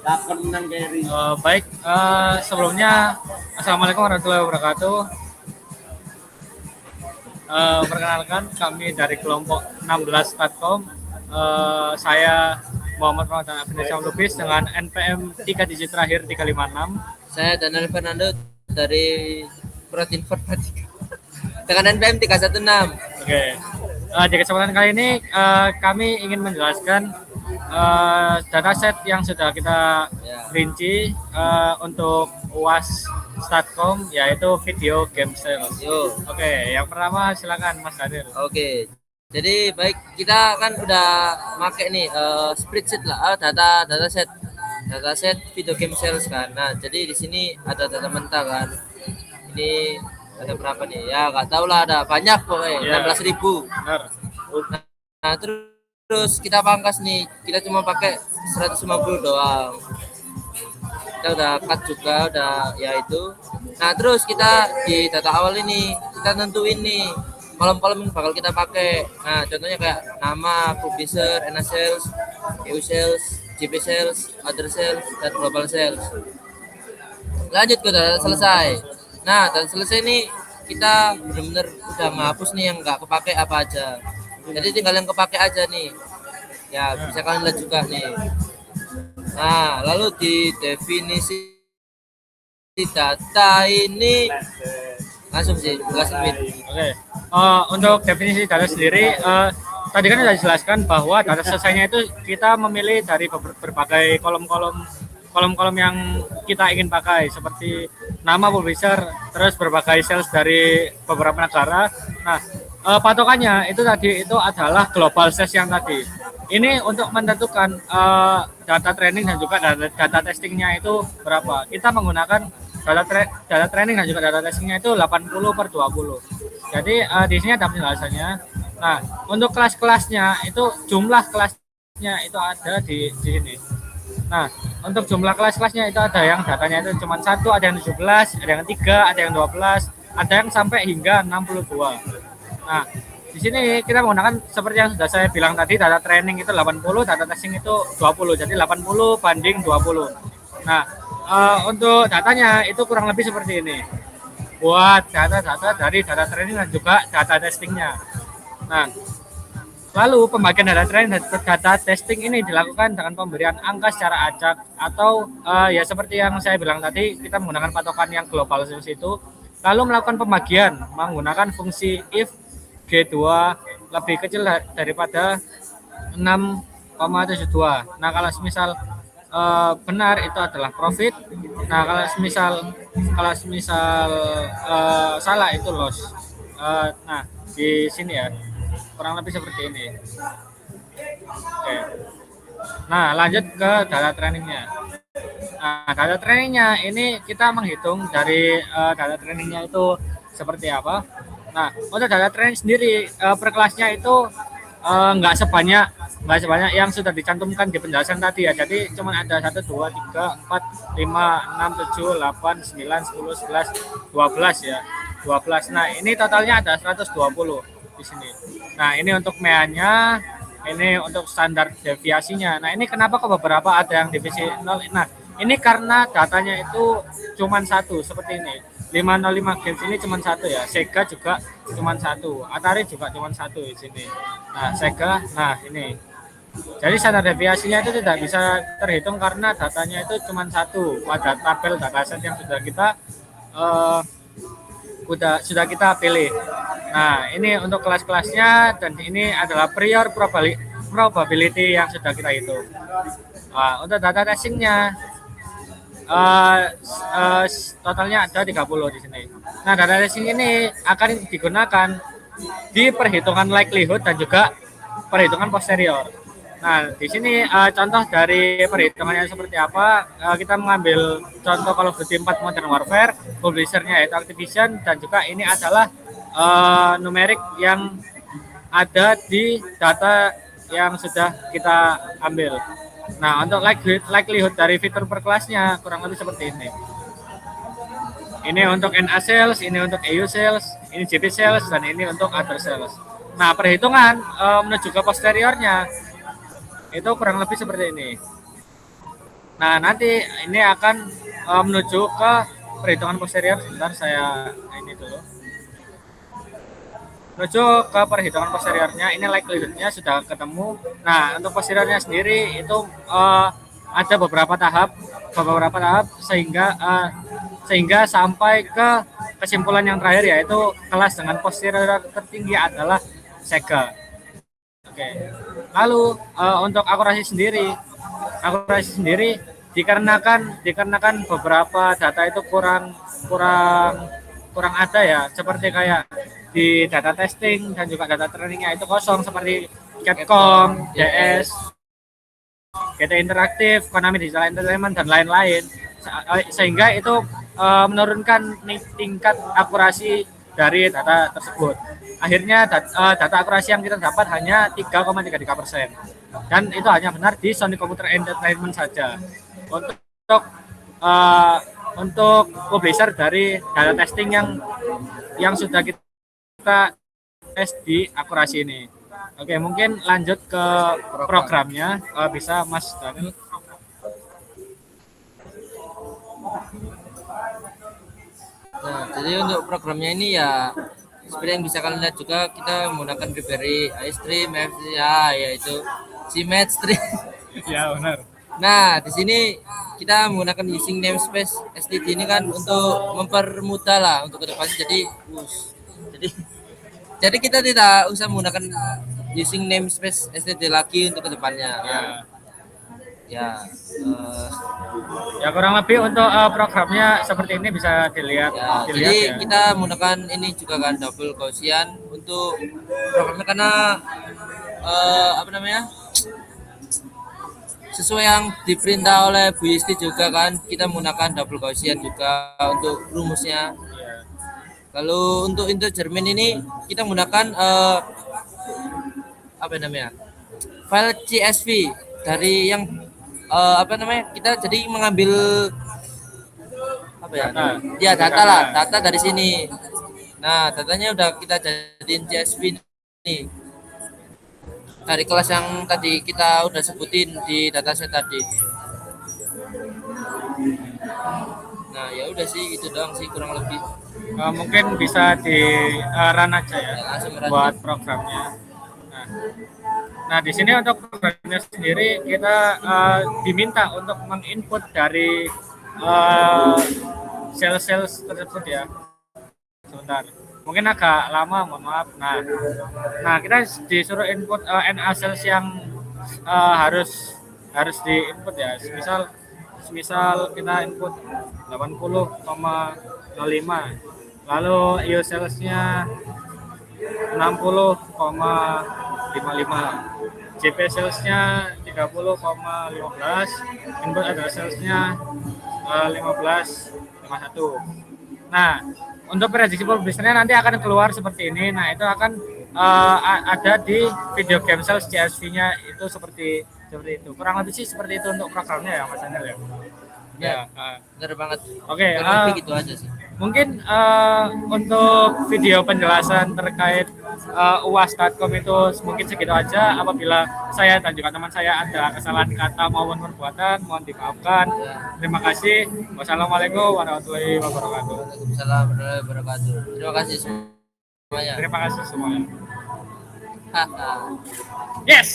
Baik, sebelumnya Assalamualaikum warahmatullahi wabarakatuh. Perkenalkan kami dari kelompok 16 Statkom. Saya Muhammad Ramadan Afindisya Lubis dengan NPM 3 digit terakhir 356. Saya Daniel Fernando dari Prodi Informatika dengan NPM 316. Oke. Di kesempatan kali ini kami ingin menjelaskan dataset yang sudah kita rinci untuk UAS Statkom, yaitu video game sales. Oke, yang pertama silakan Mas Daniel. Oke. Jadi baik, kita kan udah pakai nih spreadsheet lah, dataset video game sales kan. Nah, jadi di sini ada data mentah kan. Ini ada berapa nih? Ya nggak tahu lah, ada banyak pokoknya, 16.000. Nah, terus kita pangkas nih, kita cuma pakai 150 doang. Kita udah cut juga, udah ya itu. Nah, terus kita di data awal ini kita tentuin nih kolom-kolom yang bakal kita pakai. Nah, contohnya kayak nama, publisher, NA sales, EU sales, JP sales, other sales, dan global sales. Lanjut ke data selesai. Nah, data selesai nih kita benar-benar udah ngapus nih yang nggak kepake apa aja. Jadi tinggal yang kepake aja nih. Ya, bisa kalian lihat juga nih. Nah, lalu di definisi data ini langsung sih jelasin. Oke. Untuk definisi data sendiri, tadi kan sudah dijelaskan bahwa data selesainya itu kita memilih dari berbagai kolom-kolom yang kita ingin pakai, seperti nama publisher, terus berbagai sales dari beberapa negara. Nah, patokannya itu tadi itu adalah global sales yang tadi. Ini untuk menentukan data training dan juga data testingnya itu berapa. Kita menggunakan data training dan juga data testingnya itu 80/20. Jadi di sini ada penjelasannya. Nah, untuk kelas-kelasnya itu jumlah kelasnya itu ada di sini. Nah, untuk jumlah kelas-kelasnya itu ada yang datanya itu cuma 1, ada yang 17, ada yang 3, ada yang 12, ada yang sampai hingga 62. Nah, di sini kita menggunakan seperti yang sudah saya bilang tadi, data training itu 80, data testing itu 20. Jadi 80 banding 20. Nah, untuk datanya itu kurang lebih seperti ini. Buat data-data dari data training dan juga data testingnya. Nah, lalu pembagian data training dan data testing ini dilakukan dengan pemberian angka secara acak atau ya seperti yang saya bilang tadi, kita menggunakan patokan yang global sales itu, lalu melakukan pembagian menggunakan fungsi if G2 lebih kecil daripada 6,72. Nah, kalau misal benar itu adalah profit. Nah, kalau misal salah itu loss. Nah, di sini ya kurang lebih seperti ini. Oke. Nah, lanjut ke data trainingnya. Nah, data trainingnya ini kita menghitung dari data trainingnya itu seperti apa. Nah, untuk data training sendiri per kelasnya itu nggak sebanyak yang sudah dicantumkan di penjelasan tadi ya. Jadi cuma ada 1, 2, 3, 4, 5, 6, 7, 8, 9, 10, 11, 12 ya. 12. Nah, ini totalnya ada 120 di sini. Nah, ini untuk MEA-nya, ini untuk standar deviasinya. Nah, ini kenapa kok beberapa ada yang divisi 0? Nah, ini karena datanya itu cuma satu seperti ini. 505 games ini cuma satu ya. Sega juga cuma satu. Atari juga cuma satu di sini. Nah, Sega, nah ini. Jadi standar deviasinya itu tidak bisa terhitung karena datanya itu cuma satu pada tabel dataset yang sudah kita pilih. Nah, ini untuk kelas-kelasnya dan ini adalah prior probability yang sudah kita hitung. Nah, untuk data testingnya totalnya ada 30 di sini. Nah, data testing ini akan digunakan di perhitungan likelihood dan juga perhitungan posterior. Nah, di sini contoh dari perhitungannya seperti apa? Kita mengambil contoh Call of Duty 4 Modern Warfare, publishernya yaitu Activision, dan juga ini adalah numerik yang ada di data yang sudah kita ambil. Nah, untuk likelihood dari fitur per kelasnya kurang lebih seperti ini. Ini untuk NA sales, ini untuk EU sales, ini JP sales, dan ini untuk other sales. Nah, perhitungan menuju ke posteriornya itu kurang lebih seperti ini. Nah, nanti ini akan menuju ke perhitungan posterior. Sebentar saya ini dulu. Menuju ke perhitungan posteriornya, ini likelihood-nya sudah ketemu. Nah, untuk posteriornya sendiri itu ada beberapa tahap sehingga sampai ke kesimpulan yang terakhir, yaitu kelas dengan posterior tertinggi adalah segel. Oke. Lalu untuk akurasi sendiri dikarenakan beberapa data itu kurang kurang kurang ada ya, seperti kayak di data testing dan juga data trainingnya itu kosong, seperti Capcom, DS, GT Interaktif, Konami Digital Entertainment dan lain-lain, sehingga itu menurunkan tingkat akurasi dari data tersebut. Akhirnya data akurasi yang kita dapat hanya 3,33%, dan itu hanya benar di Sony Computer Entertainment saja. Uh, untuk publisher dari data testing yang sudah kita tes di akurasi ini. Oke, mungkin lanjut ke programnya. Bisa Mas Daniel. Nah, jadi untuk programnya ini ya seperti yang bisa kalian lihat juga, kita menggunakan Raspberry iStream ya, yaitu si Matchstream. Ya, benar. Nah, di sini kita menggunakan using namespace STD ini kan untuk mempermudah lah untuk kedepannya. Jadi kita tidak usah menggunakan using namespace STD lagi untuk kedepannya. Nah, ya, ya kurang lebih untuk programnya seperti ini, bisa dilihat. jadi ya. kita menggunakan ini juga kan double Gaussian untuk programnya, karena apa namanya, sesuai yang diperintah oleh Bu Yisti juga kan, kita menggunakan double Gaussian juga untuk rumusnya. Lalu untuk German ini kita menggunakan apa namanya, file CSV dari yang apa namanya, kita jadi mengambil apa ya, data dari sini. Nah, datanya udah kita jadiin CSV nih dari kelas yang tadi kita udah sebutin di dataset tadi. Nah, ya udah sih, itu doang sih kurang lebih. Mungkin bisa di run aja ya, buat programnya. Nah, di sini untuk programnya sendiri kita diminta untuk menginput dari sel-sel tersebut ya. Sebentar, mungkin agak lama, mohon maaf. Nah kita disuruh input NA cells yang harus diinput ya. Semisal kita input 80,05, lalu IO cellsnya 60,55, JP cellsnya 30,15, input address cellsnya 15,51. Nah, untuk prediksi publishernya nanti akan keluar seperti ini. Nah, itu akan ada di video game sales CSV-nya itu seperti itu. Kurang lebih sih seperti itu untuk programnya ya, Mas Anil ya. Ya, benar banget. Oke, gitu aja sih. Mungkin untuk video penjelasan terkait UAS.com itu mungkin segitu aja. Apabila saya dan juga teman saya ada kesalahan kata maupun perbuatan, mohon dimaafkan. Terima kasih. Wassalamualaikum warahmatullahi wabarakatuh. Waalaikumsalam warahmatullahi wabarakatuh. Terima kasih semuanya. Terima kasih semuanya. Haha. Yes.